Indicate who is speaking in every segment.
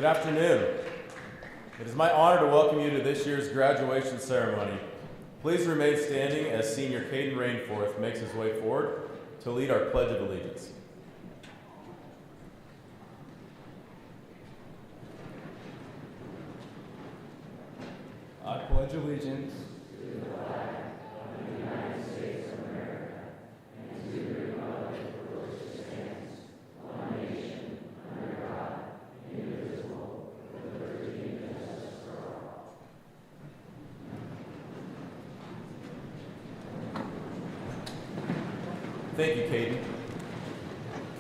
Speaker 1: Good afternoon. It is my honor to welcome you to this year's graduation ceremony. Please remain standing as Senior Caden Rainforth makes his way forward to lead our Pledge of Allegiance.
Speaker 2: I pledge allegiance
Speaker 3: to the flag of the United States of America and to the republic for which it stands, one nation, under God, indivisible, with liberty and justice for all.
Speaker 1: Thank you, Caden.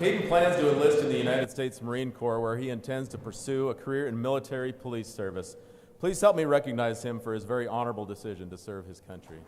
Speaker 1: Caden plans to enlist in the United States Marine Corps, where he intends to pursue a career in military police service. Please help me recognize him for his very honorable decision to serve his country.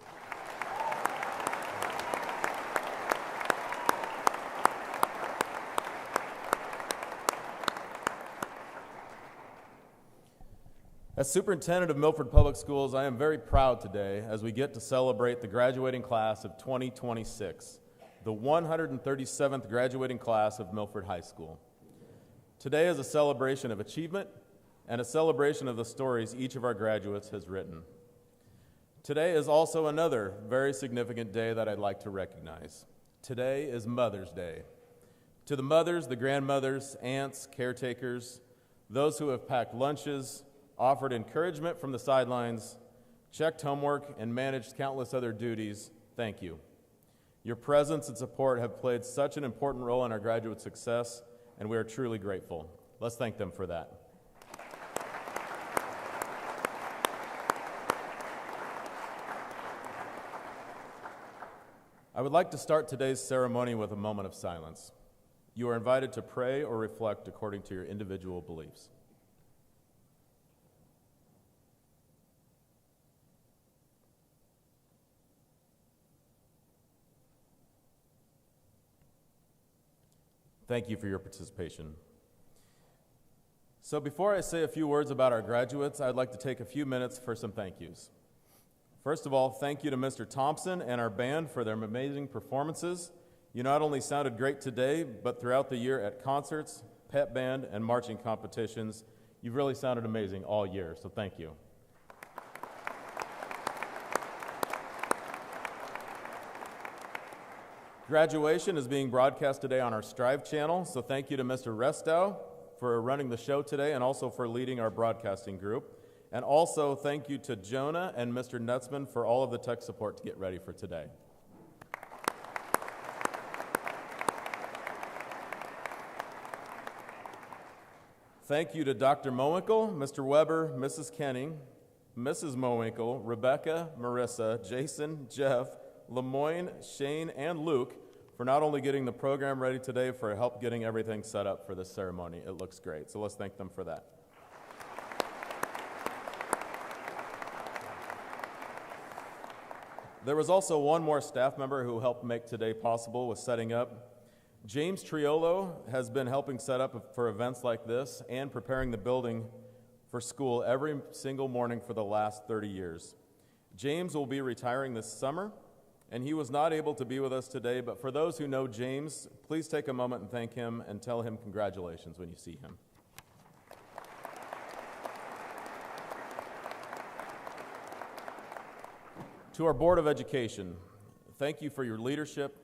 Speaker 1: As superintendent of Milford Public Schools, I am very proud today as we get to celebrate the graduating class of 2026, the 137th graduating class of Milford High School. Today is a celebration of achievement and a celebration of the stories each of our graduates has written. Today is also another very significant day that I'd like to recognize. Today is Mother's Day. To the mothers, the grandmothers, aunts, caretakers, those who have packed lunches, offered encouragement from the sidelines, checked homework, and managed countless other duties, thank you. Your presence and support have played such an important role in our graduate success, and we are truly grateful. Let's thank them for that. I would like to start today's ceremony with a moment of silence. You are invited to pray or reflect according to your individual beliefs. Thank you for your participation. So before I say a few words about our graduates, I'd like to take a few minutes for some thank yous. First of all, thank you to Mr. Thompson and our band for their amazing performances. You not only sounded great today, but throughout the year at concerts, pep band, and marching competitions. You've really sounded amazing all year, so thank you. Graduation is being broadcast today on our Strive channel, so thank you to Mr. Restow for running the show today and also for leading our broadcasting group. And also thank you to Jonah and Mr. Nutzman for all of the tech support to get ready for today. Thank you to Dr. Mowinkle, Mr. Weber, Mrs. Kenning, Mrs. Mowinkle, Rebecca, Marissa, Jason, Jeff, Lemoyne, Shane, and Luke for not only getting the program ready today, for help getting everything set up for this ceremony. It looks great, so let's thank them for that. There was also one more staff member who helped make today possible with setting up. James Triolo has been helping set up for events like this and preparing the building for school every single morning for the last 30 years. James will be retiring this summer, and he was not able to be with us today, but for those who know James, please take a moment and thank him and tell him congratulations when you see him. To our Board of Education, thank you for your leadership,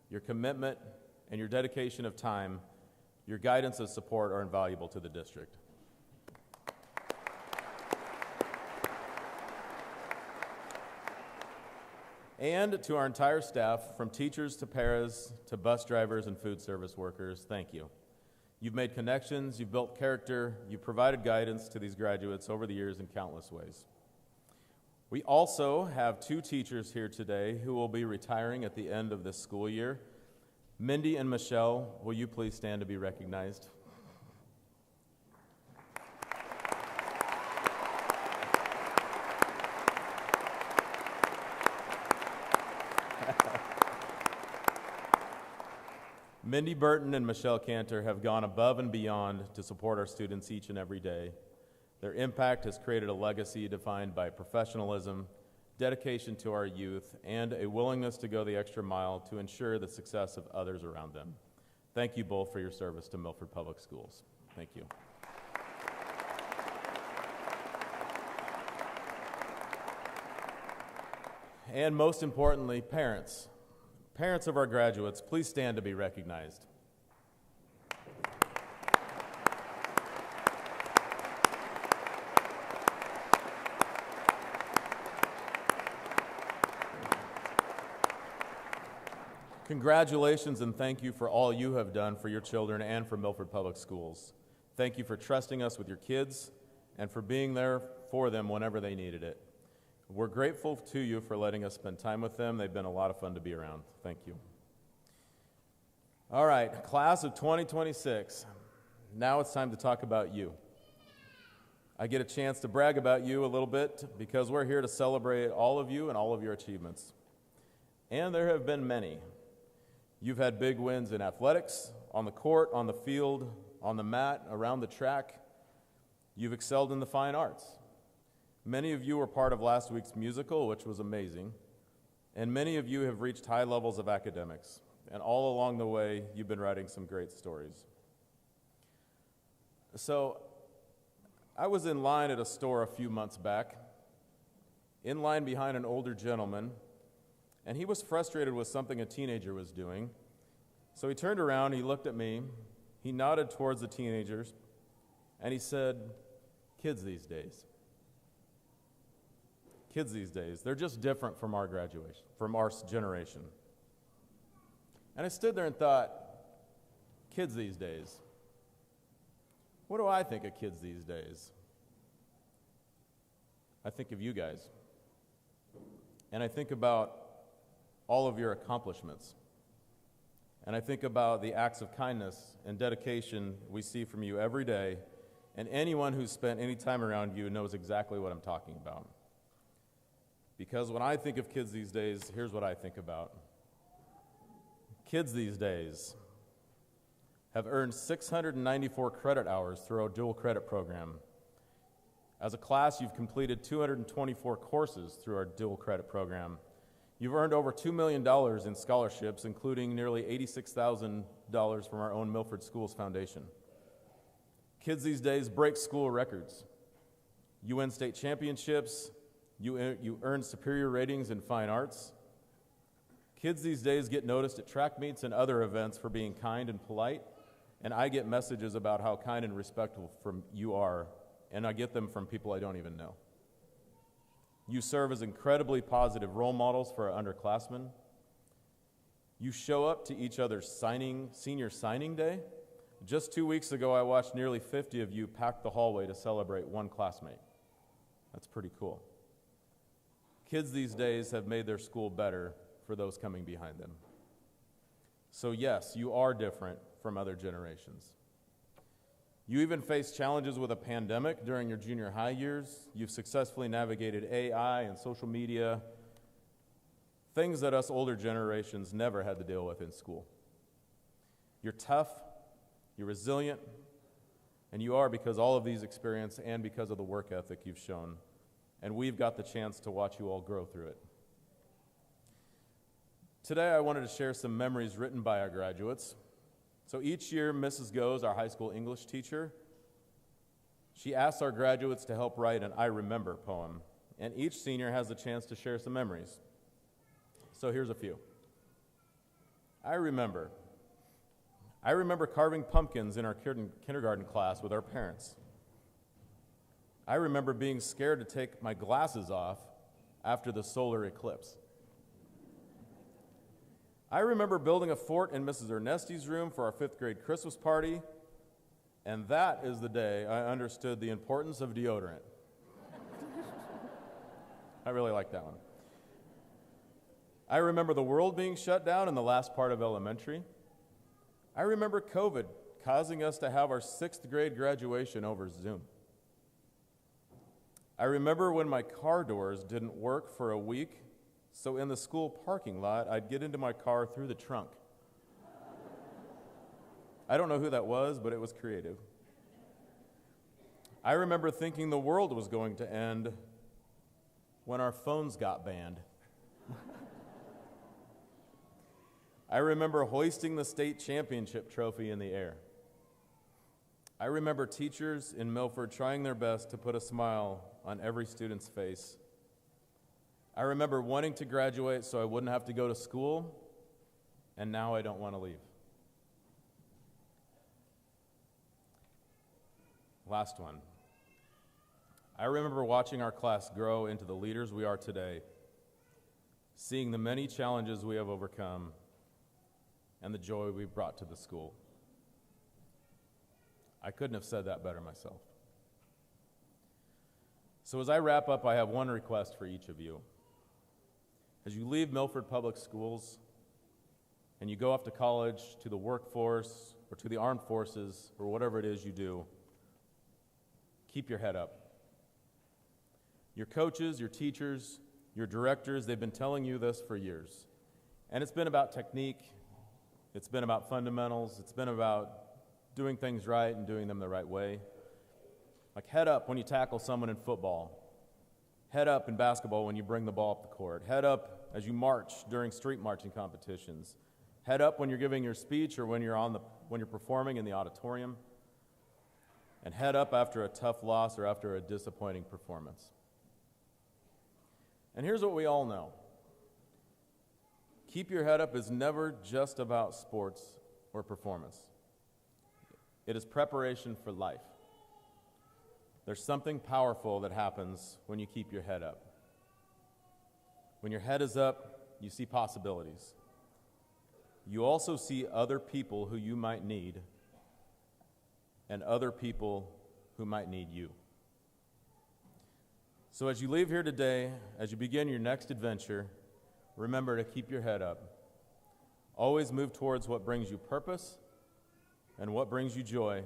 Speaker 1: your commitment, and your dedication of time. Your guidance and support are invaluable to the district. And to our entire staff, from teachers to paras to bus drivers and food service workers, thank you. You've made connections, you've built character, you've provided guidance to these graduates over the years in countless ways. We also have two teachers here today who will be retiring at the end of this school year. Mindy and Michelle, will you please stand to be recognized? Mindy Burton and Michelle Cantor have gone above and beyond to support our students each and every day. Their impact has created a legacy defined by professionalism, dedication to our youth, and a willingness to go the extra mile to ensure the success of others around them. Thank you both for your service to Milford Public Schools. Thank you. And most importantly, parents. Parents of our graduates, please stand to be recognized. Congratulations and thank you for all you have done for your children and for Milford Public Schools. Thank you for trusting us with your kids and for being there for them whenever they needed it. We're grateful to you for letting us spend time with them. They've been a lot of fun to be around. Thank you. All right, class of 2026. Now it's time to talk about you. I get a chance to brag about you a little bit because we're here to celebrate all of you and all of your achievements. And there have been many. You've had big wins in athletics, on the court, on the field, on the mat, around the track. You've excelled in the fine arts. Many of you were part of last week's musical, which was amazing, and many of you have reached high levels of academics, and all along the way, you've been writing some great stories. So, I was in line at a store a few months back, in line behind an older gentleman, and he was frustrated with something a teenager was doing. So he turned around, he looked at me, he nodded towards the teenagers, and he said, "Kids these days. Kids these days, they're just different from our graduation, from our generation." And I stood there and thought, kids these days. What do I think of kids these days? I think of you guys. And I think about all of your accomplishments. And I think about the acts of kindness and dedication we see from you every day, and anyone who's spent any time around you knows exactly what I'm talking about. Because when I think of kids these days, here's what I think about. Kids these days have earned 694 credit hours through our dual credit program. As a class, you've completed 224 courses through our dual credit program. You've earned over $2 million in scholarships, including nearly $86,000 from our own Milford Schools Foundation. Kids these days break school records. You win state championships. You earn superior ratings in fine arts. Kids these days get noticed at track meets and other events for being kind and polite, and I get messages about how kind and respectful you are, and I get them from people I don't even know. You serve as incredibly positive role models for our underclassmen. You show up to each other's senior signing day. Just 2 weeks ago, I watched nearly 50 of you pack the hallway to celebrate one classmate. That's pretty cool. Kids these days have made their school better for those coming behind them. So yes, you are different from other generations. You even faced challenges with a pandemic during your junior high years. You've successfully navigated AI and social media, things that us older generations never had to deal with in school. You're tough, you're resilient, and you are because all of these experiences and because of the work ethic you've shown. And we've got the chance to watch you all grow through it. Today, I wanted to share some memories written by our graduates. So each year, Mrs. Goes, our high school English teacher, she asks our graduates to help write an I Remember poem, and each senior has the chance to share some memories. So here's a few. I remember carving pumpkins in our kindergarten class with our parents. I remember being scared to take my glasses off after the solar eclipse. I remember building a fort in Mrs. Ernesti's room for our 5th grade Christmas party, and that is the day I understood the importance of deodorant. I really like that one. I remember the world being shut down in the last part of elementary. I remember COVID causing us to have our 6th grade graduation over Zoom. I remember when my car doors didn't work for a week, so in the school parking lot, I'd get into my car through the trunk. I don't know who that was, but it was creative. I remember thinking the world was going to end when our phones got banned. I remember hoisting the state championship trophy in the air. I remember teachers in Milford trying their best to put a smile on every student's face. I remember wanting to graduate so I wouldn't have to go to school, and now I don't want to leave. Last one. I remember watching our class grow into the leaders we are today, seeing the many challenges we have overcome, and the joy we've brought to the school. I couldn't have said that better myself. So as I wrap up, I have one request for each of you. As you leave Milford Public Schools and you go off to college, to the workforce, or to the armed forces, or whatever it is you do, keep your head up. Your coaches, your teachers, your directors, they've been telling you this for years. And it's been about technique, it's been about fundamentals, it's been about doing things right and doing them the right way. Like head up when you tackle someone in football. Head up in basketball when you bring the ball up the court. Head up as you march during street marching competitions. Head up when you're giving your speech or when you're performing in the auditorium. And head up after a tough loss or after a disappointing performance. And here's what we all know. Keep your head up is never just about sports or performance. It is preparation for life. There's something powerful that happens when you keep your head up. When your head is up, you see possibilities. You also see other people who you might need and other people who might need you. So as you leave here today, as you begin your next adventure, remember to keep your head up. Always move towards what brings you purpose and what brings you joy,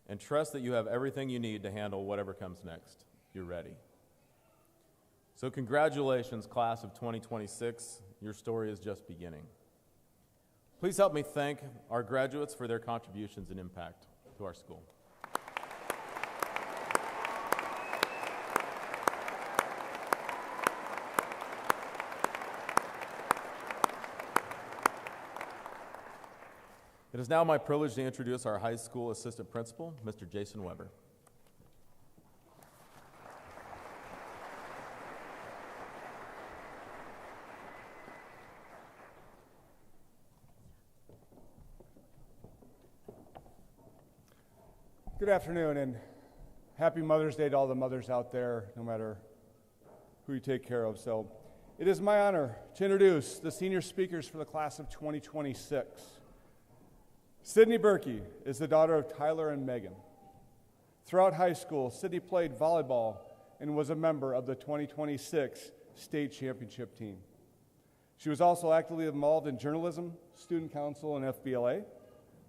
Speaker 1: and trust that you have everything you need to handle whatever comes next. You're ready. So congratulations, class of 2026. Your story is just beginning. Please help me thank our graduates for their contributions and impact to our school. It is now my privilege to introduce our high school assistant principal, Mr. Jason Weber.
Speaker 4: Good afternoon, and happy Mother's Day to all the mothers out there, no matter who you take care of. So it is my honor to introduce the senior speakers for the class of 2026. Sydney Berkey is the daughter of Tyler and Megan. Throughout high school, Sydney played volleyball and was a member of the 2026 state championship team. She was also actively involved in journalism, student council, and FBLA,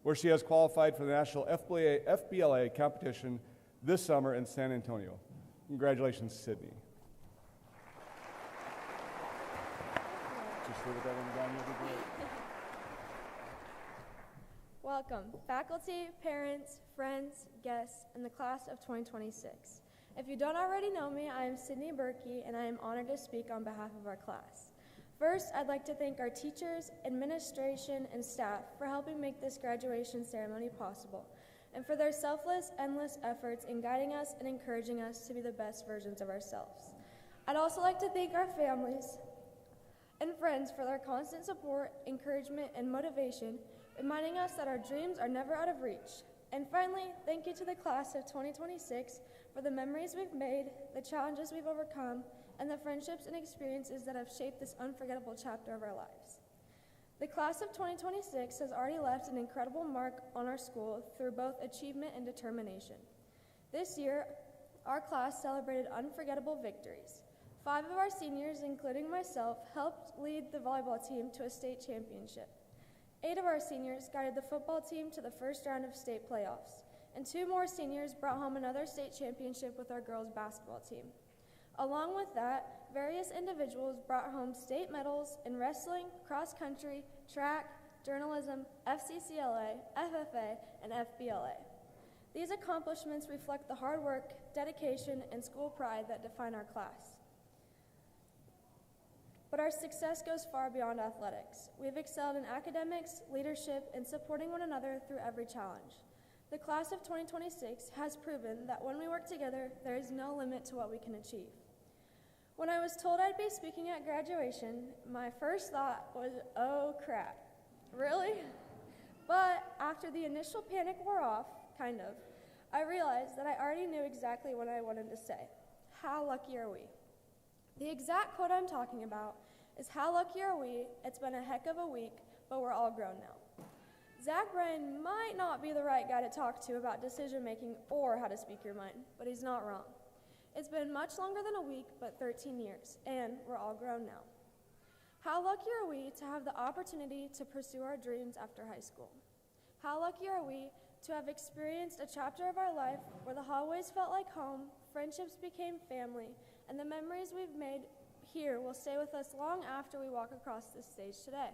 Speaker 4: where she has qualified for the national FBLA competition this summer in San Antonio. Congratulations, Sydney. Just leave it that one down, you'll be great.
Speaker 5: Welcome, faculty, parents, friends, guests, and the class of 2026. If you don't already know me, I am Sydney Berkey, and I am honored to speak on behalf of our class. First, I'd like to thank our teachers, administration, and staff for helping make this graduation ceremony possible, and for their selfless, endless efforts in guiding us and encouraging us to be the best versions of ourselves. I'd also like to thank our families and friends for their constant support, encouragement, and motivation, reminding us that our dreams are never out of reach. And finally, thank you to the class of 2026 for the memories we've made, the challenges we've overcome, and the friendships and experiences that have shaped this unforgettable chapter of our lives. The class of 2026 has already left an incredible mark on our school through both achievement and determination. This year, our class celebrated unforgettable victories. 5 of our seniors, including myself, helped lead the volleyball team to a state championship. 8 of our seniors guided the football team to the first round of state playoffs, and 2 more seniors brought home another state championship with our girls' basketball team. Along with that, various individuals brought home state medals in wrestling, cross country, track, journalism, FCCLA, FFA, and FBLA. These accomplishments reflect the hard work, dedication, and school pride that define our class. But our success goes far beyond athletics. We've excelled in academics, leadership, and supporting one another through every challenge. The class of 2026 has proven that when we work together, there is no limit to what we can achieve. When I was told I'd be speaking at graduation, my first thought was, oh crap, really? But after the initial panic wore off, kind of, I realized that I already knew exactly what I wanted to say. How lucky are we? The exact quote I'm talking about is, how lucky are we? It's been a heck of a week, but we're all grown now. Zach Bryan might not be the right guy to talk to about decision making or how to speak your mind, but he's not wrong. It's been much longer than a week, but 13 years, and we're all grown now. How lucky are we to have the opportunity to pursue our dreams after high school? How lucky are we to have experienced a chapter of our life where the hallways felt like home, friendships became family, and the memories we've made here will stay with us long after we walk across this stage today.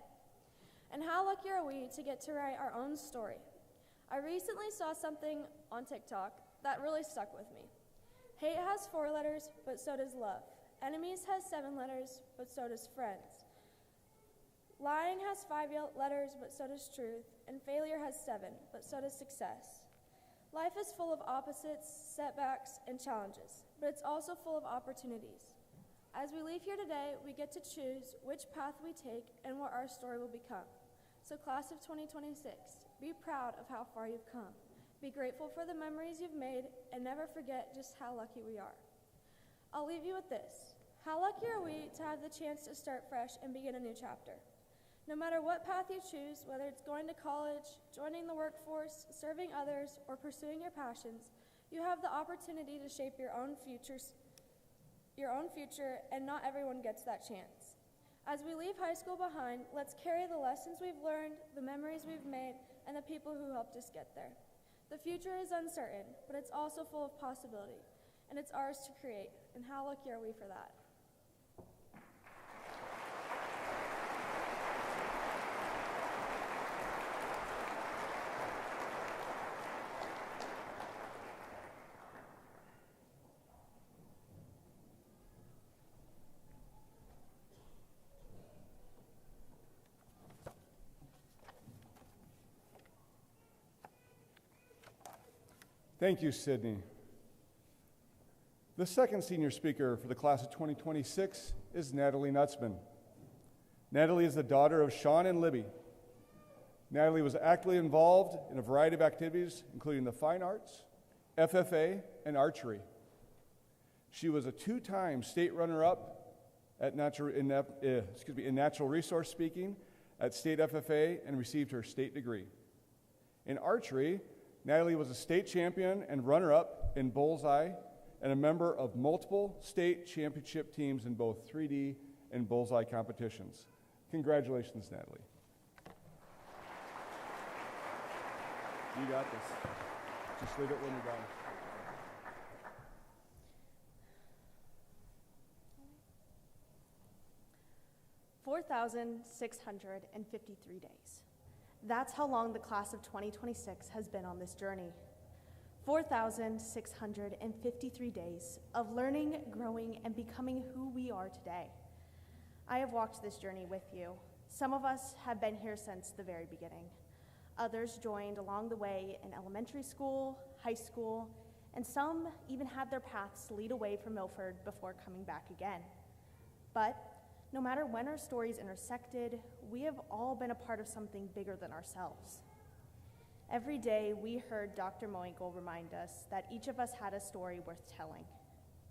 Speaker 5: And how lucky are we to get to write our own story? I recently saw something on TikTok that really stuck with me. Hate has 4 letters, but so does love. Enemies has 7 letters, but so does friends. Lying has 5 letters, but so does truth. And failure has 7, but so does success. Life is full of opposites, setbacks, and challenges, but it's also full of opportunities. As we leave here today, we get to choose which path we take and what our story will become. So class of 2026, be proud of how far you've come. Be grateful for the memories you've made, and never forget just how lucky we are. I'll leave you with this. How lucky are we to have the chance to start fresh and begin a new chapter? No matter what path you choose, whether it's going to college, joining the workforce, serving others, or pursuing your passions, you have the opportunity to shape your own future, and not everyone gets that chance. As we leave high school behind, let's carry the lessons we've learned, the memories we've made, and the people who helped us get there. The future is uncertain, but it's also full of possibility, and it's ours to create, and how lucky are we for that?
Speaker 4: Thank you, Sydney. The second senior speaker for the class of 2026 is Natalie Nutzman. Natalie is the daughter of Sean and Libby. Natalie was actively involved in a variety of activities, including the fine arts, FFA, and archery. She was a 2-time state runner-up in natural resource speaking at state FFA and received her state degree. In archery, Natalie was a state champion and runner-up in Bullseye and a member of multiple state championship teams in both 3D and Bullseye competitions. Congratulations, Natalie. You got this. Just leave it when you're done.
Speaker 6: $4,653 days. That's how long the class of 2026 has been on this journey. 4,653 days of learning, growing, and becoming who we are today. I have walked this journey with you. Some of us have been here since the very beginning. Others joined along the way in elementary school, high school, and some even had their paths lead away from Milford before coming back again. But no matter when our stories intersected, we have all been a part of something bigger than ourselves. Every day we heard Dr. Moinkle remind us that each of us had a story worth telling,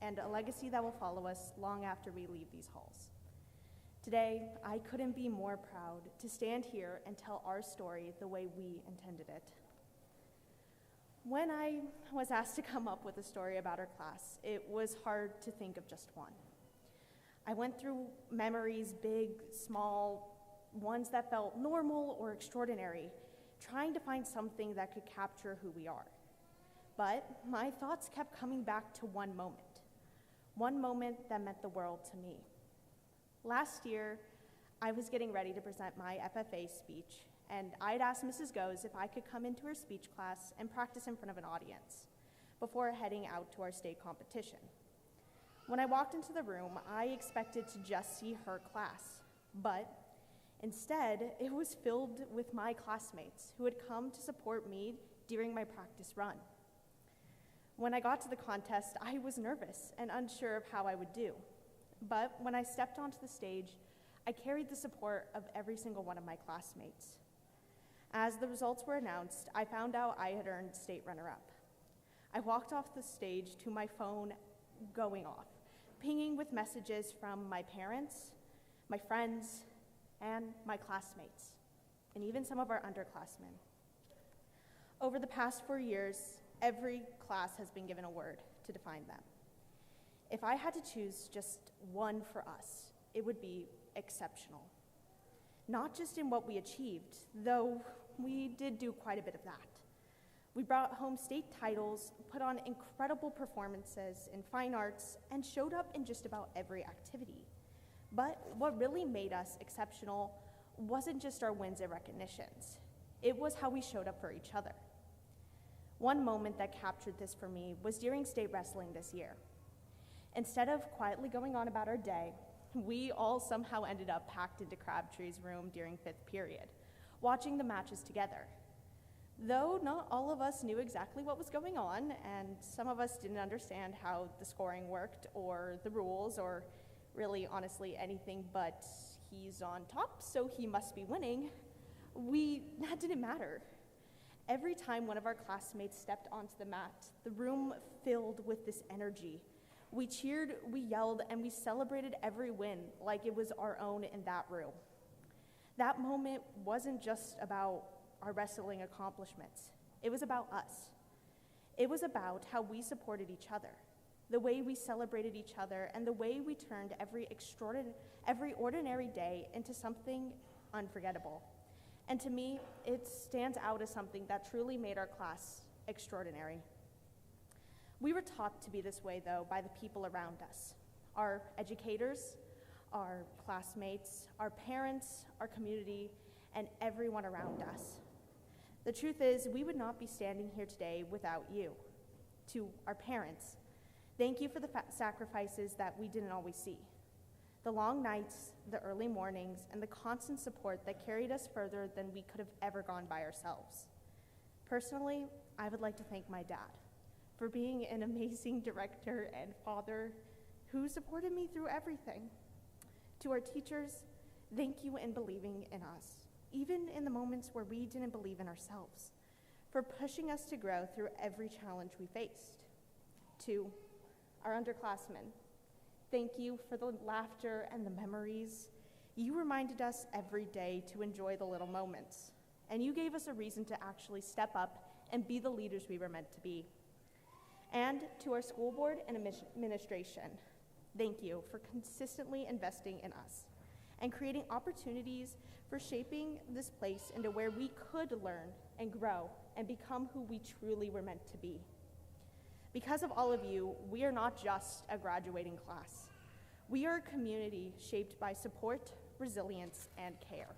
Speaker 6: and a legacy that will follow us long after we leave these halls. Today, I couldn't be more proud to stand here and tell our story the way we intended it. When I was asked to come up with a story about our class, it was hard to think of just one. I went through memories, big, small, ones that felt normal or extraordinary, trying to find something that could capture who we are. But my thoughts kept coming back to one moment that meant the world to me. Last year, I was getting ready to present my FFA speech, and I'd asked Mrs. Goes if I could come into her speech class and practice in front of an audience before heading out to our state competition. When I walked into the room, I expected to just see her class, but instead, it was filled with my classmates who had come to support me during my practice run. When I got to the contest, I was nervous and unsure of how I would do. But when I stepped onto the stage, I carried the support of every single one of my classmates. As the results were announced, I found out I had earned state runner-up. I walked off the stage to my phone going off, pinging with messages from my parents, my friends, and my classmates, and even some of our underclassmen. Over the past 4 years, every class has been given a word to define them. If I had to choose just one for us, it would be exceptional. Not just in what we achieved, though we did do quite a bit of that. We brought home state titles, put on incredible performances in fine arts, and showed up in just about every activity. But what really made us exceptional wasn't just our wins and recognitions. It was how we showed up for each other. One moment that captured this for me was during state wrestling this year. Instead of quietly going on about our day, we all somehow ended up packed into Crabtree's room during 5th period, watching the matches together. Though not all of us knew exactly what was going on, and some of us didn't understand how the scoring worked or the rules or really honestly anything but he's on top, so he must be winning, that didn't matter. Every time one of our classmates stepped onto the mat, the room filled with this energy. We cheered, we yelled, and we celebrated every win like it was our own in that room. That moment wasn't just about our wrestling accomplishments. It was about us. It was about how we supported each other, the way we celebrated each other, and the way we turned every ordinary day into something unforgettable. And to me, it stands out as something that truly made our class extraordinary. We were taught to be this way, though, by the people around us, our educators, our classmates, our parents, our community, and everyone around us. The truth is, we would not be standing here today without you. To our parents, thank you for the sacrifices that we didn't always see. The long nights, the early mornings, and the constant support that carried us further than we could have ever gone by ourselves. Personally, I would like to thank my dad for being an amazing director and father who supported me through everything. To our teachers, thank you in believing in us, even in the moments where we didn't believe in ourselves, for pushing us to grow through every challenge we faced. To our underclassmen, thank you for the laughter and the memories. You reminded us every day to enjoy the little moments, and you gave us a reason to actually step up and be the leaders we were meant to be. And to our school board and administration, thank you for consistently investing in us and creating opportunities for shaping this place into where we could learn and grow and become who we truly were meant to be. Because of all of you, we are not just a graduating class. We are a community shaped by support, resilience, and care.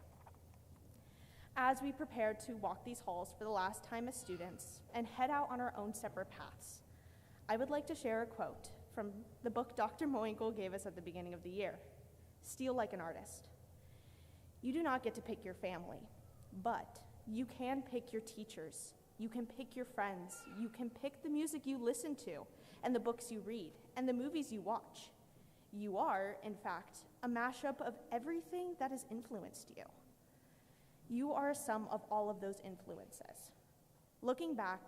Speaker 6: As we prepare to walk these halls for the last time as students and head out on our own separate paths, I would like to share a quote from the book Dr. Moinkle gave us at the beginning of the year, Steal Like an Artist. You do not get to pick your family, but you can pick your teachers, you can pick your friends, you can pick the music you listen to, and the books you read, and the movies you watch. You are, in fact, a mashup of everything that has influenced you. You are a sum of all of those influences. Looking back,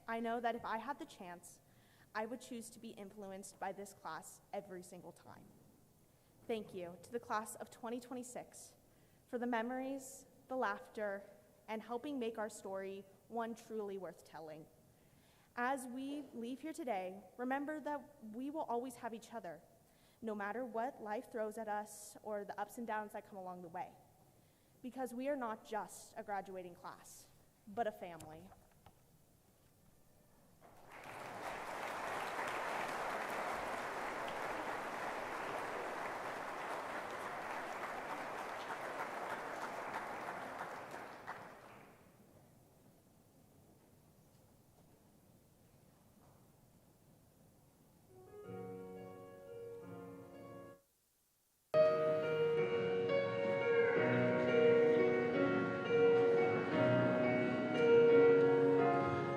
Speaker 6: I know that if I had the chance, I would choose to be influenced by this class every single time. Thank you to the class of 2026 for the memories, the laughter, and helping make our story one truly worth telling. As we leave here today, remember that we will always have each other, no matter what life throws at us or the ups and downs that come along the way. Because we are not just a graduating class, but a family.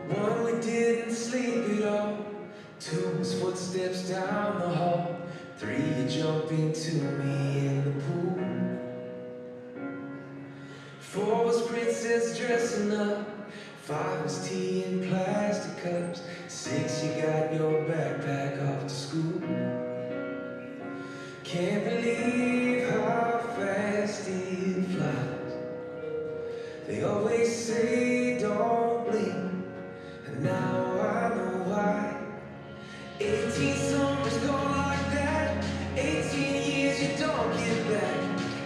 Speaker 3: One, we didn't sleep at all. Two was footsteps down the hall. Three, you jump into me in the pool. 4 was princess dressing up. 5 was tea in plastic cups. 6, you got your backpack off to school. Can't believe how fast it flies. They always say don't blink, and now I know why. 18 summers gone like that. 18 years you don't get back.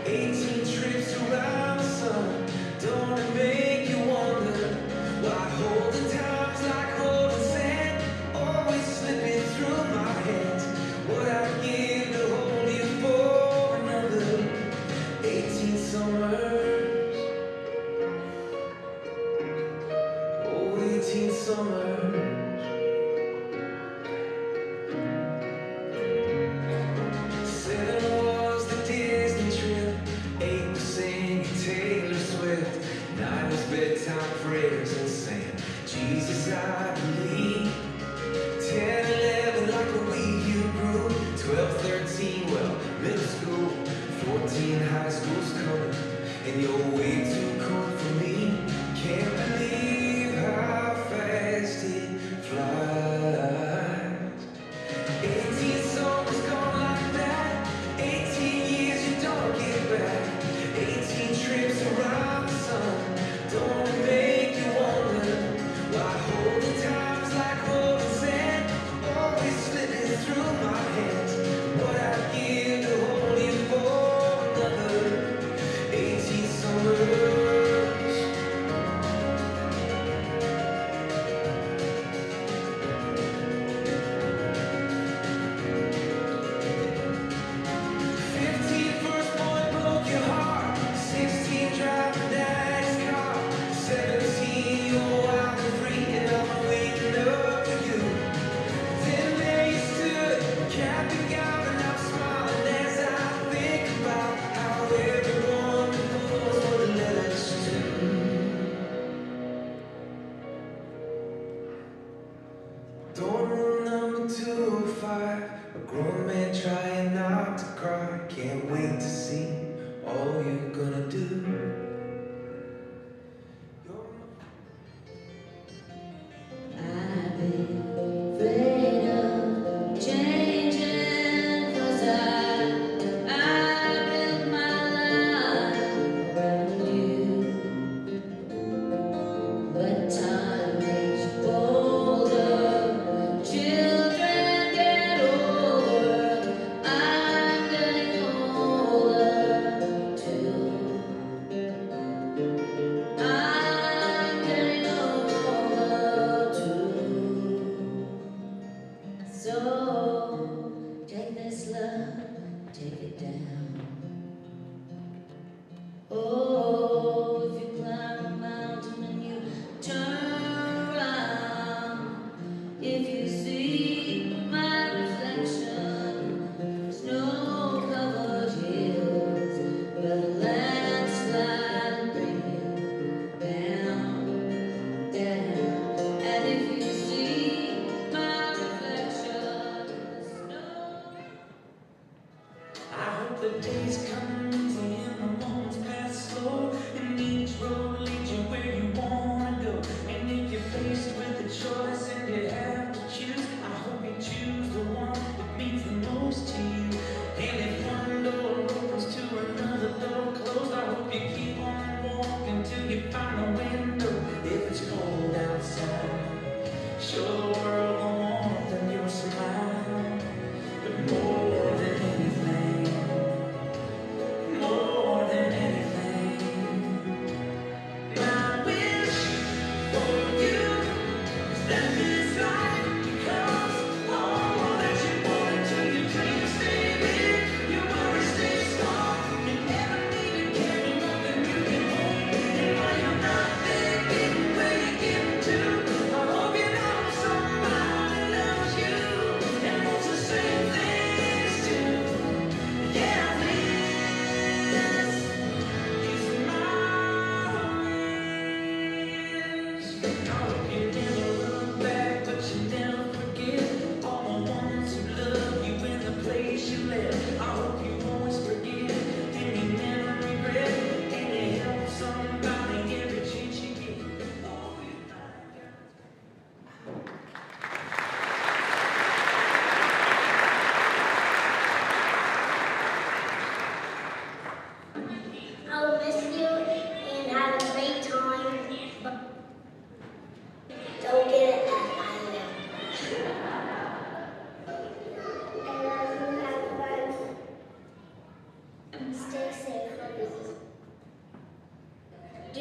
Speaker 3: 18 trips around the sun. Don't it make you wonder why holding times like holding sand, always slipping through my hands? What I'd give to hold you for another 18 summers. Oh, 18 summers. 7 was the Disney trip. 8 was singing Taylor Swift. 9 was bedtime prayers and saying, Jesus, I believe. 10, 11, like a weed you grew. 12, 13, well, middle school. 14, high school's coming, and you're way too cool for me. Can't believe how fast it flies. 18 summers gone like that. 18 years you don't get back. 18 trips around the sun. Don't it make you wonder why holding times like holding sand, always slipping through my hands? What I'd give to hold you for another 18 summers. Door number 205, a grown man trying not to cry. Can't wait to see all you're gonna do.
Speaker 7: I've been afraid of changing 'cause I built my life around you. But time makes you older, children get older. I'm getting older too.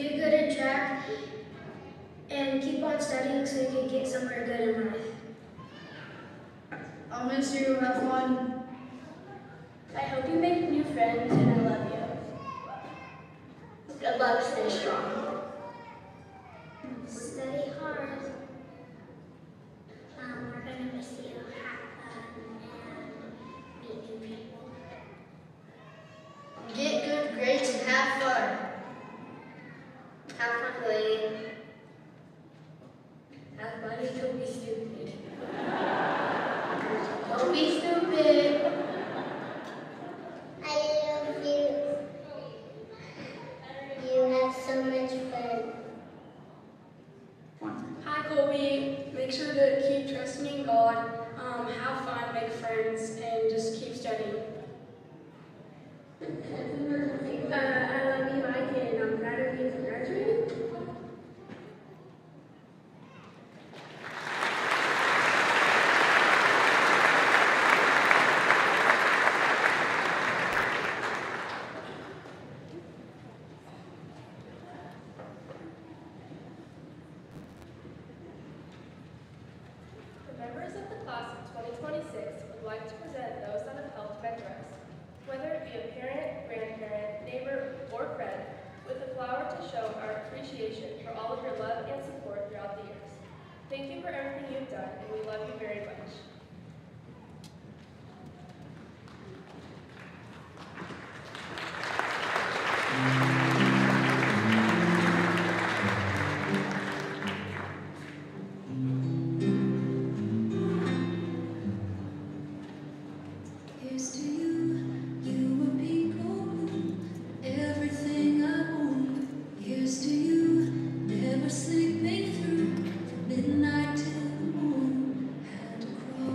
Speaker 3: do good at track, and keep on studying so you can get somewhere good in life.
Speaker 8: I'll miss you. Have fun.
Speaker 5: I hope you make new friends, and I love you.
Speaker 3: Good luck, stay strong. Study hard. We're going to miss you. Have fun and meet new people.
Speaker 8: Get good grades and have fun.
Speaker 3: Have fun playing. Have fun and don't be stupid. Don't be stupid. I love you. You have so much fun.
Speaker 9: Hi, Colby. Make sure to keep trusting in God, have fun, make friends, and just keep studying.
Speaker 5: I love you, Mike, and I'm proud of you for graduating.
Speaker 10: The members of the class of 2026 would like to present those that have helped mentor us, whether it be a parent, grandparent, neighbor, or friend, with a flower to show our appreciation for all of your love and support throughout the years. Thank you for everything you've done, and we love you very much.
Speaker 7: Here's to you, you were people, everything I own. Here's to you, never sleeping through from midnight till the moon. Had to crawl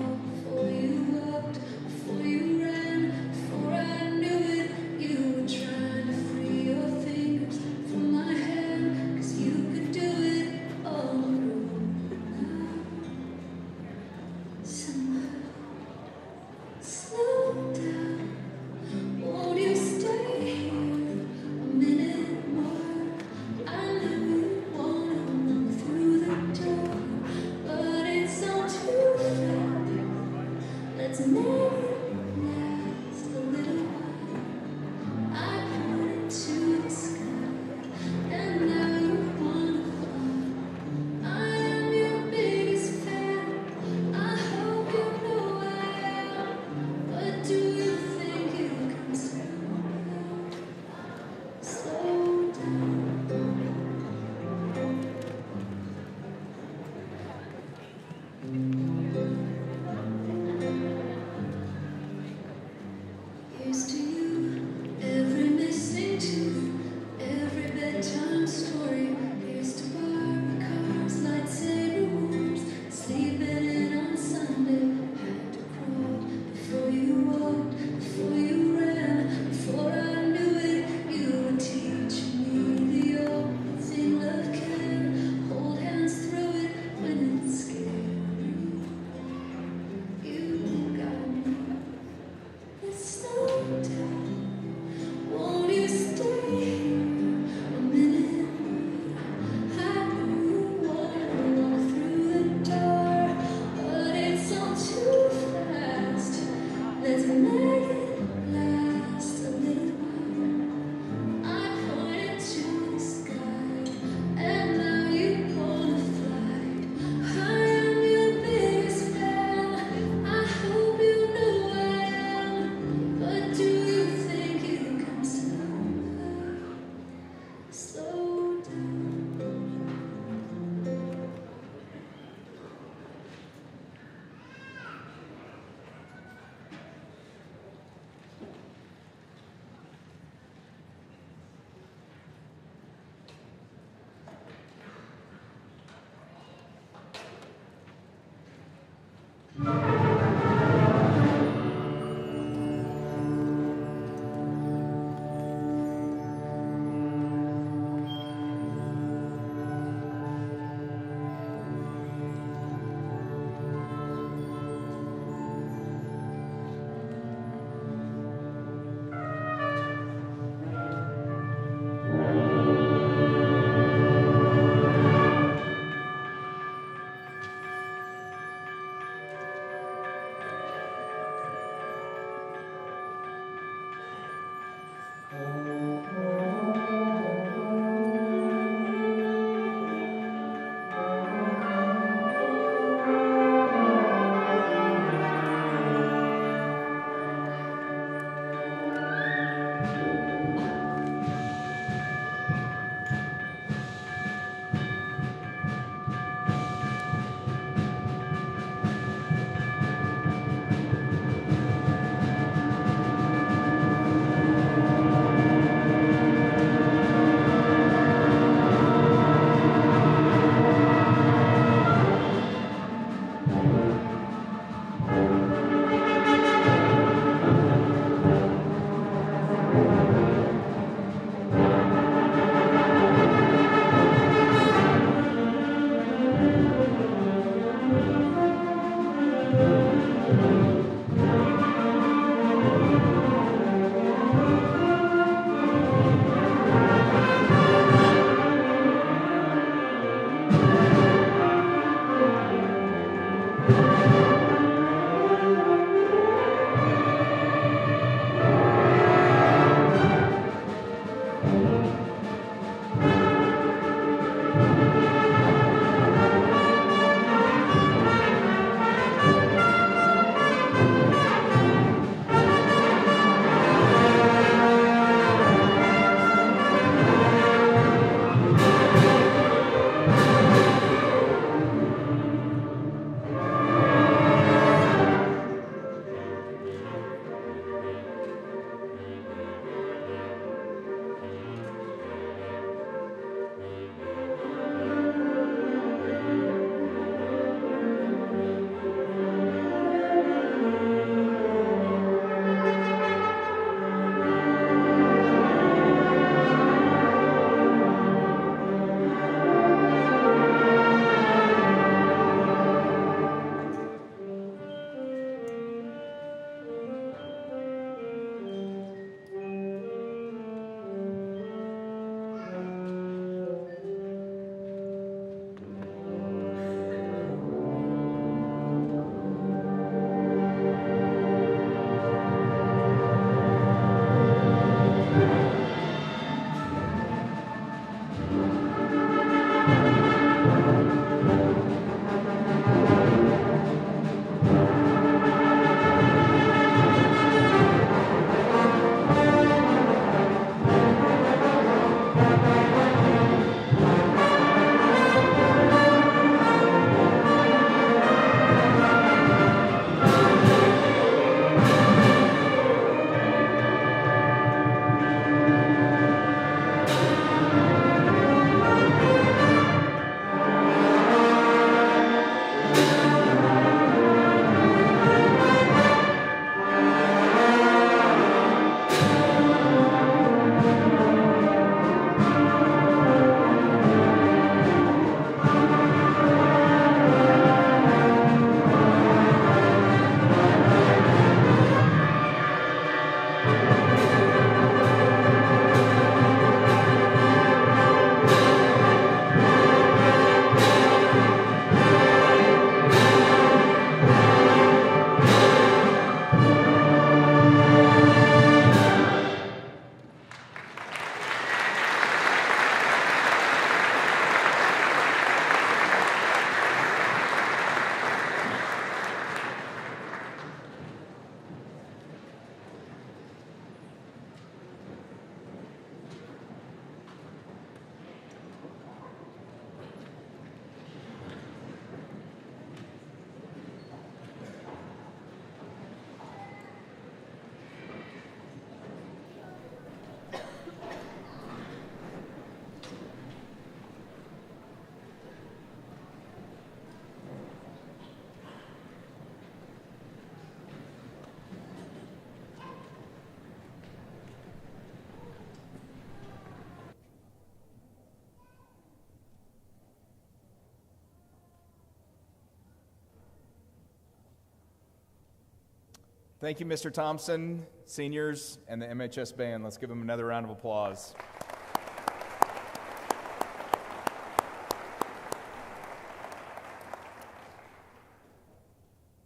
Speaker 2: Thank you, Mr. Thompson, seniors, and the MHS band. Let's give them another round of applause.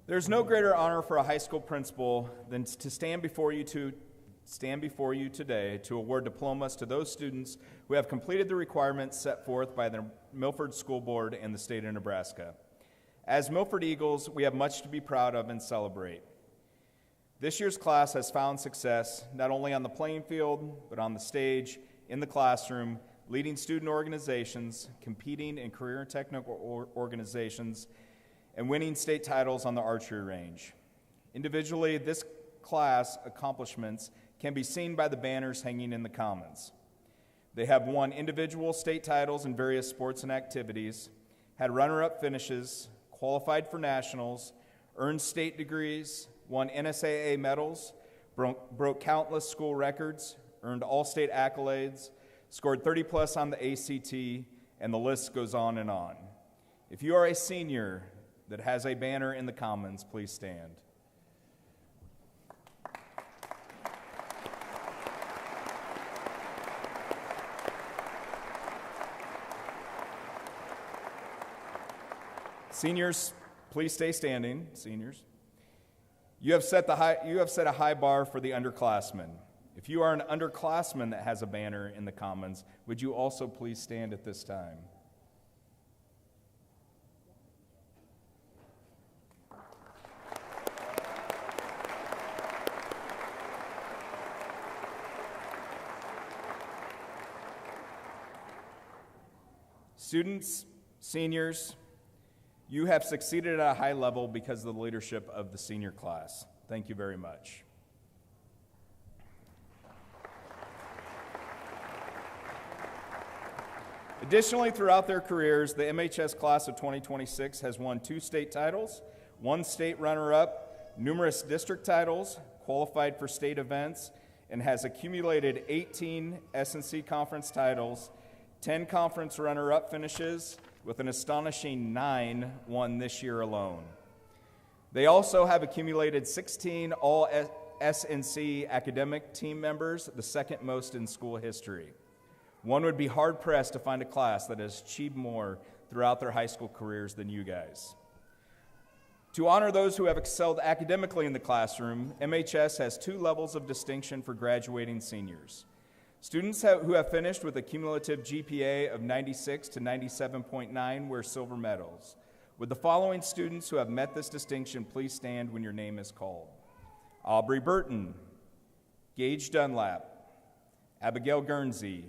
Speaker 2: There's no greater honor for a high school principal than to stand before you today to award diplomas to those students who have completed the requirements set forth by the Milford School Board and the state of Nebraska. As Milford Eagles, we have much to be proud of and celebrate. This year's class has found success not only on the playing field, but on the stage, in the classroom, leading student organizations, competing in career and technical organizations, and winning state titles on the archery range. Individually, this class accomplishments can be seen by the banners hanging in the Commons. They have won individual state titles in various sports and activities, had runner-up finishes, qualified for nationals, earned state degrees, won NSAA medals, broke countless school records, earned all-state accolades, scored 30-plus on the ACT, and the list goes on and on. If you are a senior that has a banner in the Commons, please stand. Seniors, please stay standing. Seniors, you have set a high bar for the underclassmen. If you are an underclassman that has a banner in the Commons, would you also please stand at this time? Students, seniors, you have succeeded at a high level because of the leadership of the senior class. Thank you very much. Additionally, throughout their careers, the MHS class of 2026 has won 2 state titles, 1 state runner-up, numerous district titles, qualified for state events, and has accumulated 18 S&C conference titles, 10 conference runner-up finishes, with an astonishing 9 won this year alone. They also have accumulated 16 all S&C academic team members, the second most in school history. One would be hard-pressed to find a class that has achieved more throughout their high school careers than you guys. To honor those who have excelled academically in the classroom, MHS has 2 levels of distinction for graduating seniors. Students who have finished with a cumulative GPA of 96 to 97.9 wear silver medals. Would the following students who have met this distinction please stand when your name is called? Aubrey Burton, Gage Dunlap, Abigail Guernsey,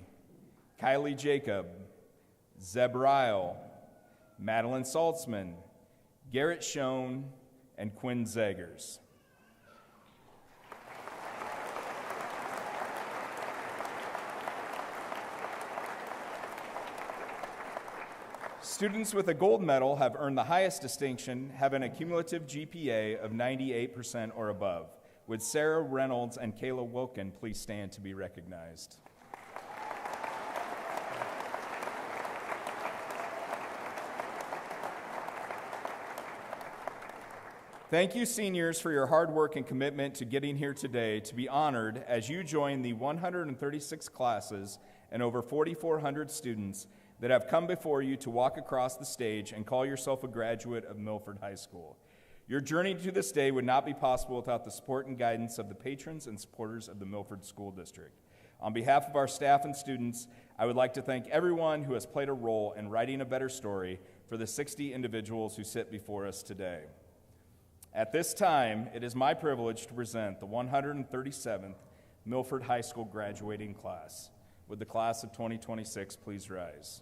Speaker 2: Kylie Jacob, Zeb Ryle, Madeline Saltzman, Garrett Schoen, and Quinn Zegers. Students with a gold medal have earned the highest distinction, having a cumulative GPA of 98% or above. Would Sarah Reynolds and Kayla Wilkin please stand to be recognized? Thank you, seniors, for your hard work and commitment to getting here today to be honored as you join the 136 classes and over 4,400 students that have come before you to walk across the stage and call yourself a graduate of Milford High School. Your journey to this day would not be possible without the support and guidance of the patrons and supporters of the Milford School District. On behalf of our staff and students, I would like to thank everyone who has played a role in writing a better story for the 60 individuals who sit before us today. At this time, it is my privilege to present the 137th Milford High School graduating class. Would the class of 2026 please rise?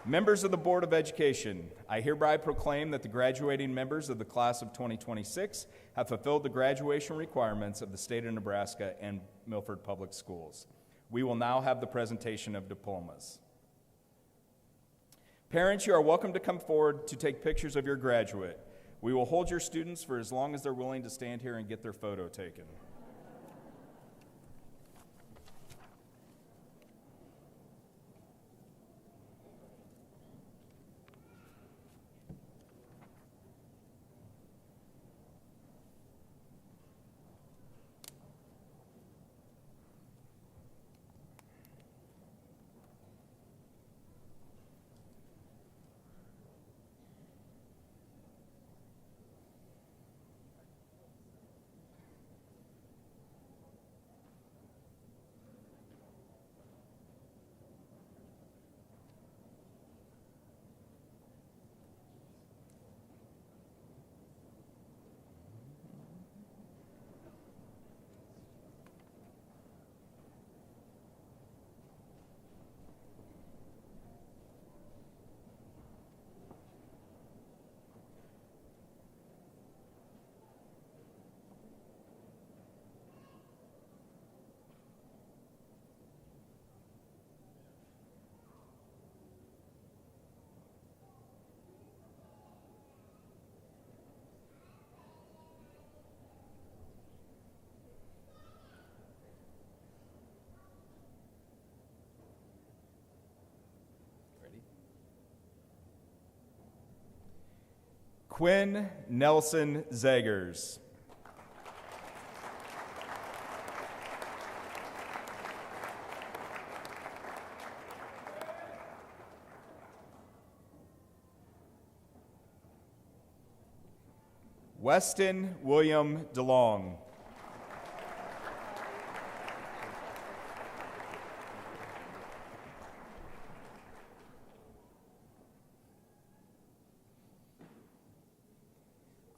Speaker 2: Members of the Board of Education, I hereby proclaim that the graduating members of the class of 2026 have fulfilled the graduation requirements of the state of Nebraska and Milford Public Schools. We will now have the presentation of diplomas. Parents, you are welcome to come forward to take pictures of your graduate. We will hold your students for as long as they're willing to stand here and get their photo taken. Quinn Nelson Zegers. Weston William DeLong.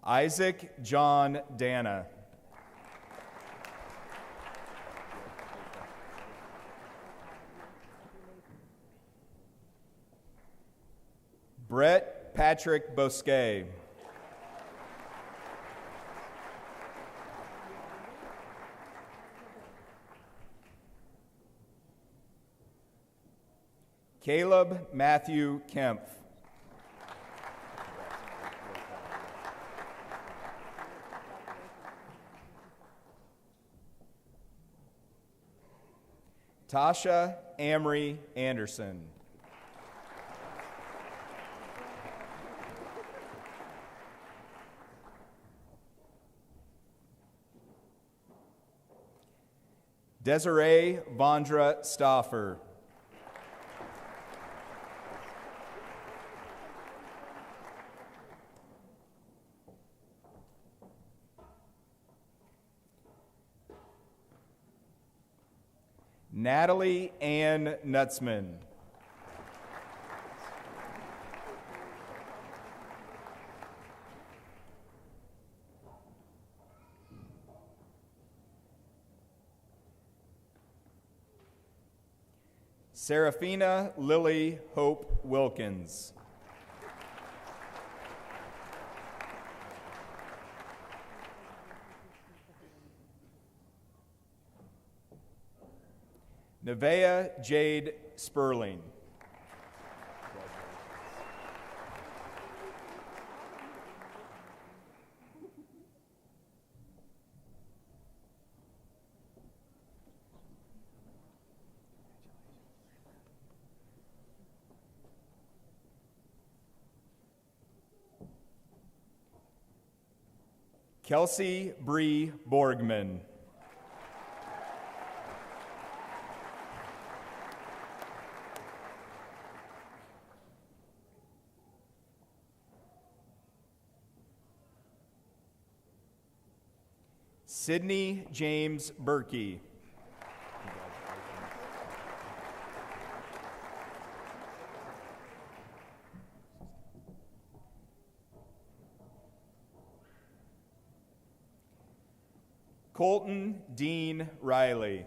Speaker 2: Isaac John Dana. Brett Patrick Bosquet. Caleb Matthew Kempf. Tasha Amory Anderson. Desiree Vondra Stoffer. Natalie Ann Nutzman. Serafina Lily Hope Wilkins. Nevaeh Jade Sperling. Kelsey Bree Borgman. Sydney James Berkey. Colton Dean Riley.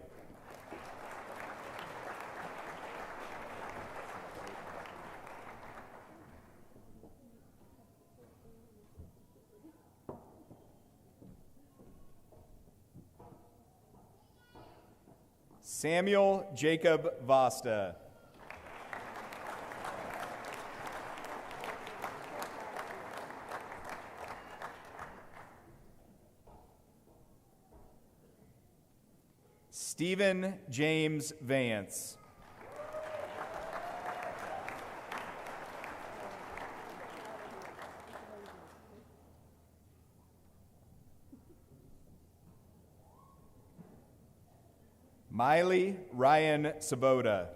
Speaker 2: Samuel Jacob Vasta. Stephen James Vance. Miley Ryan Sabota.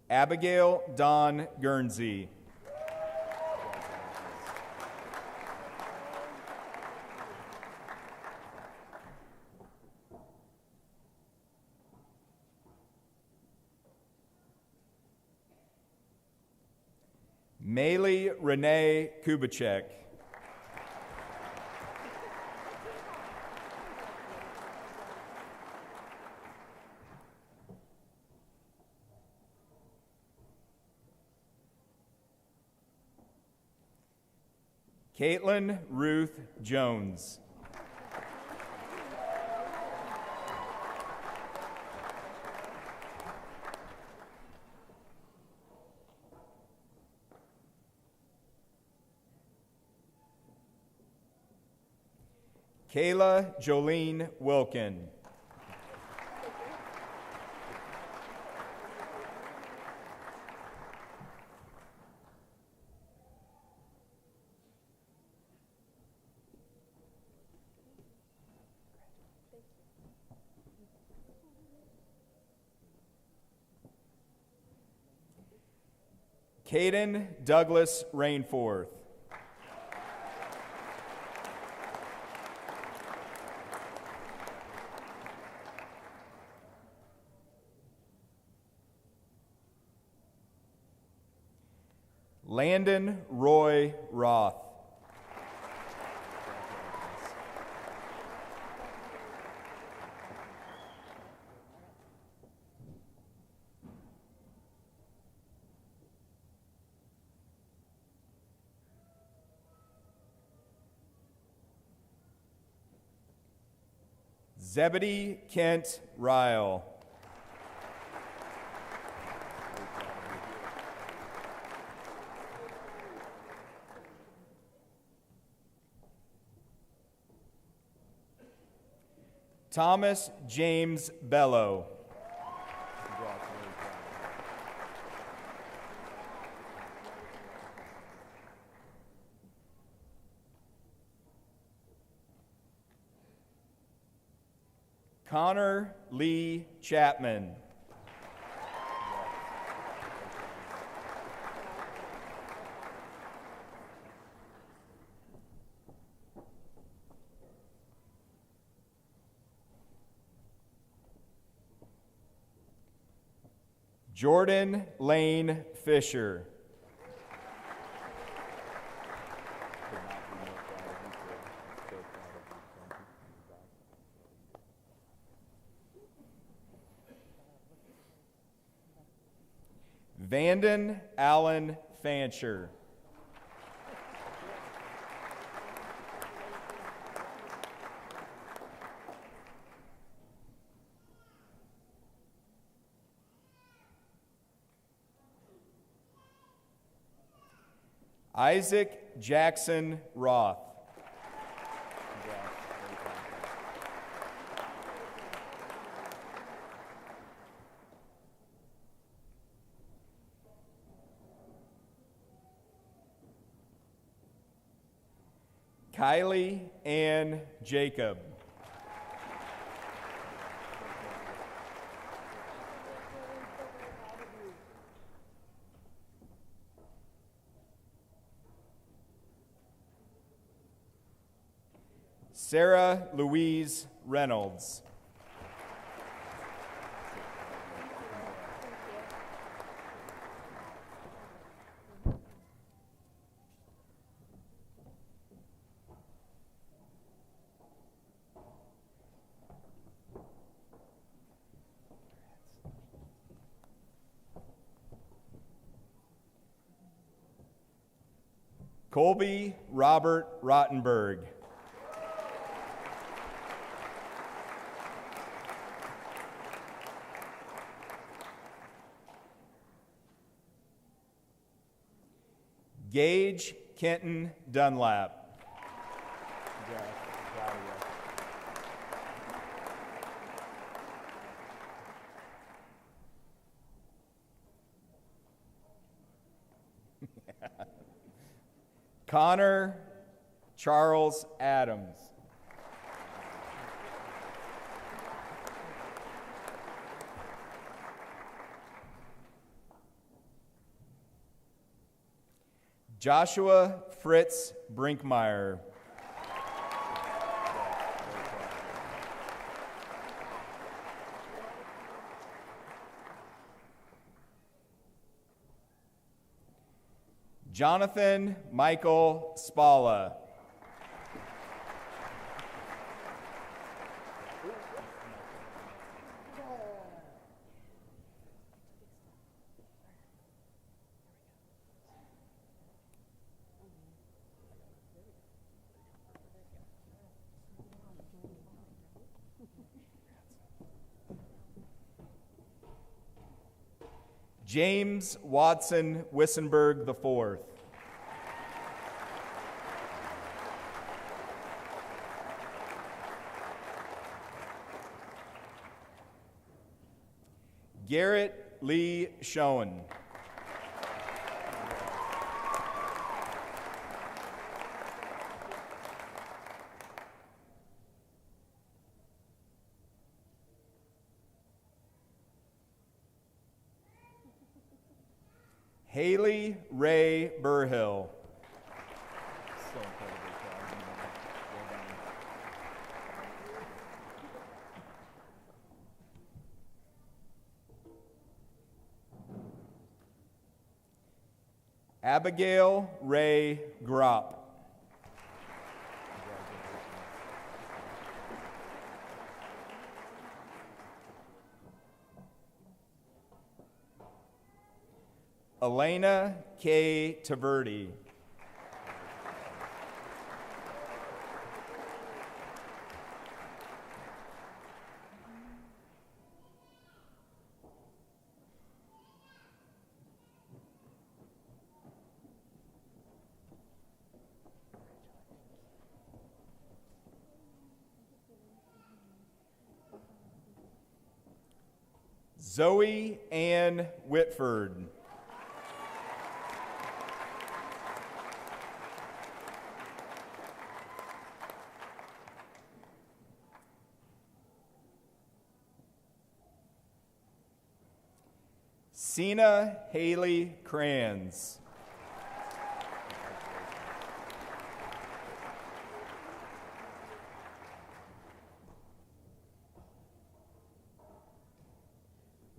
Speaker 2: Abigail Dawn Guernsey. Maylee Renee Kubicek. Caitlin Ruth Jones. Kayla Jolene Wilkin. Caden Douglas Rainforth. Landon Roy Roth. Zebedee Kent Ryle. Thomas James Bellow. Connor Lee Chapman. Jordan Lane Fisher. Vanden Allen Fancher. Isaac Jackson Roth. Kylie Ann Jacob. Sarah Louise Reynolds. Colby Robert Rottenberg. Gage Kenton Dunlap. Connor Charles Adams. Joshua Fritz Brinkmeyer. Jonathan Michael Spalla. James Watson Wissenberg IV. Garrett Lee Schoen. Haley Ray Burhill. Abigail Ray Gropp. Elena K. Taverdi. Zoe Ann Whitford. Sina Haley Kranz.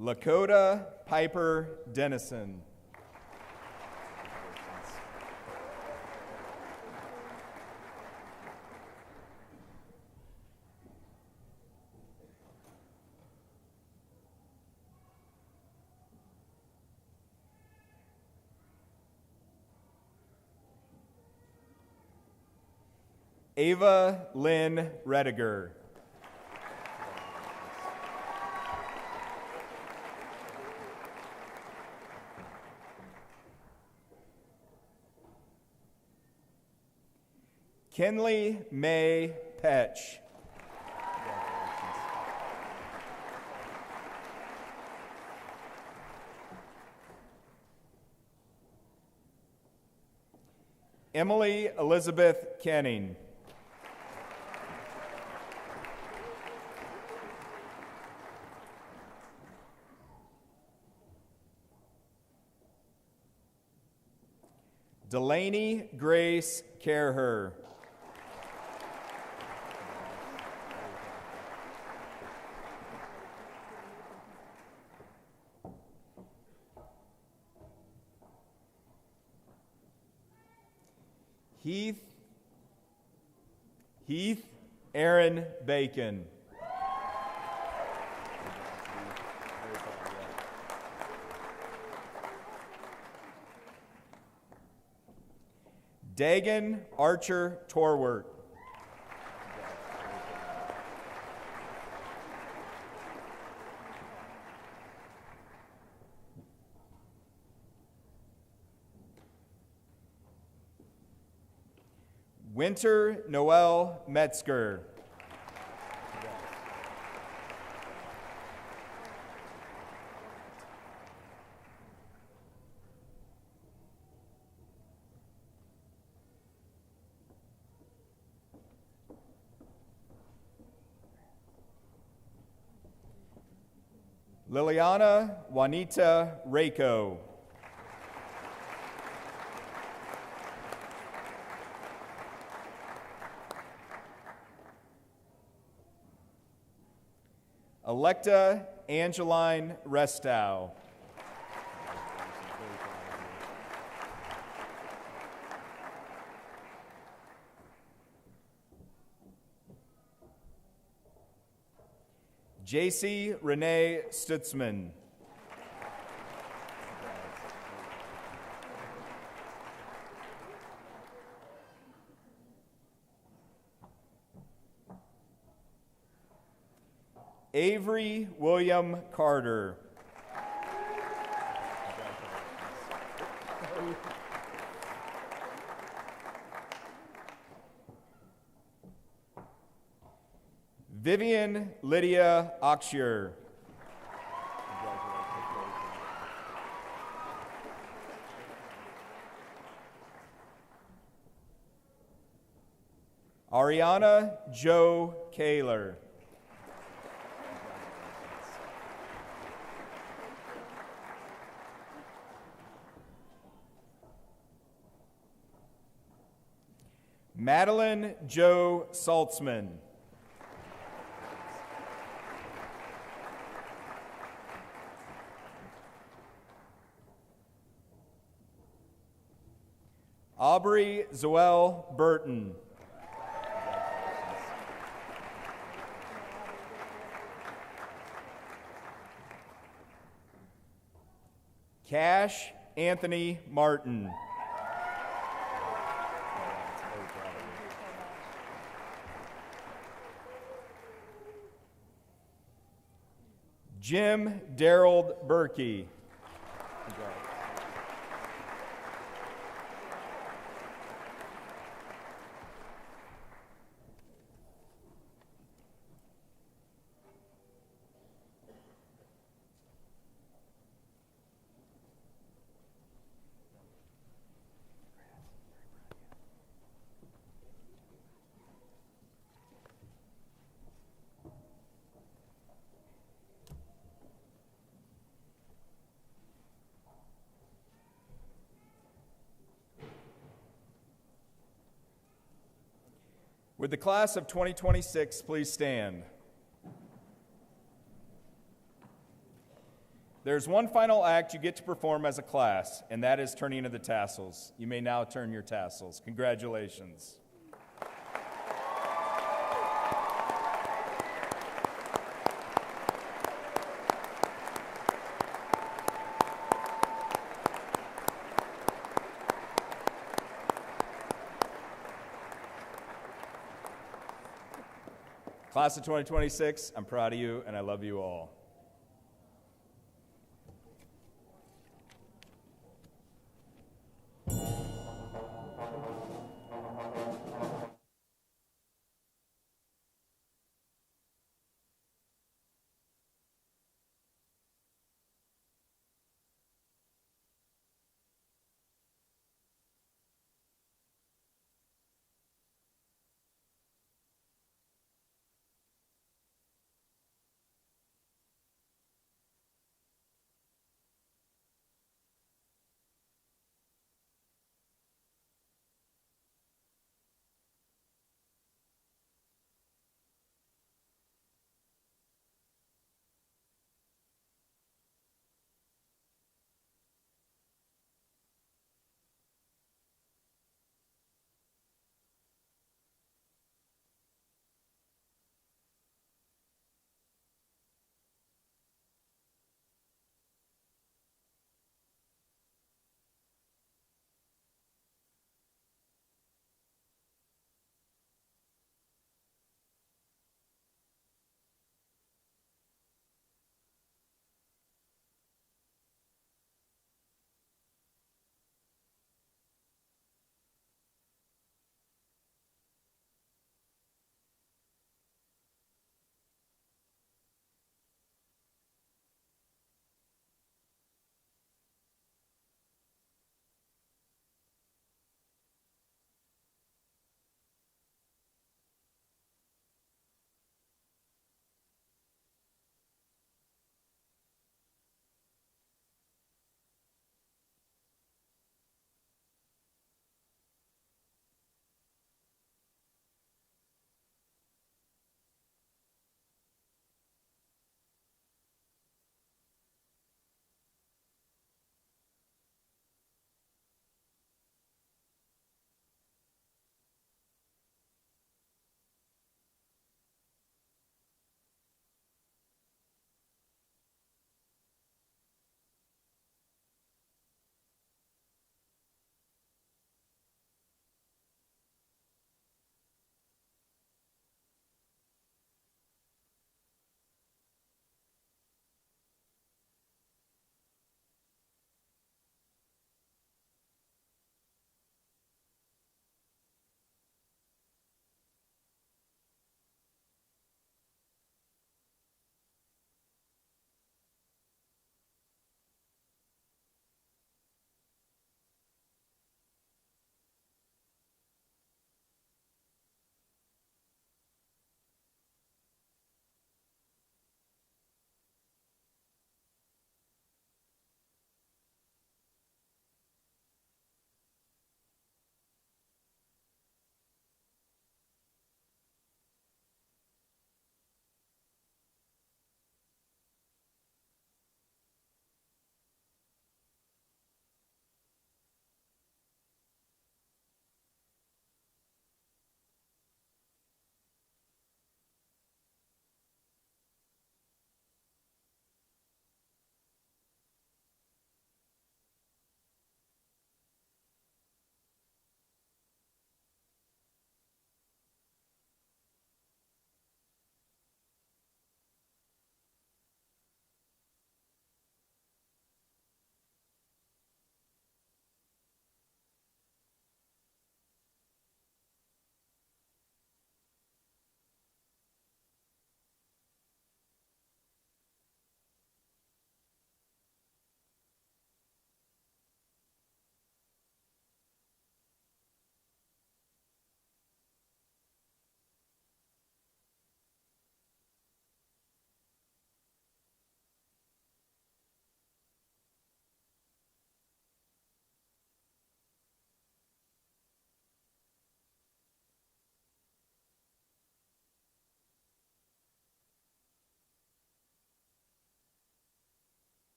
Speaker 2: Lakota Piper Dennison. Ava Lynn Rediger. Kenley May Petch. Emily Elizabeth Kenning. Delaney Grace Careher. Heath Aaron Bacon. Dagan Archer Torwart. Winter Noel Metzger. Liliana Juanita Rako. Electa Angeline Restow. JC Renee Stutzman. Avery William Carter. Vivian Lydia Oxshire. Ariana Jo Kaler. Madeline Jo Saltzman. Aubrey Zoelle Burton. Cash Anthony Martin. Jim Daryl Berkey. Would the class of 2026 please stand? There's one final act you get to perform as a class, and that is turning of the tassels. You may now turn your tassels. Congratulations. Class of 2026, I'm proud of you and I love you all.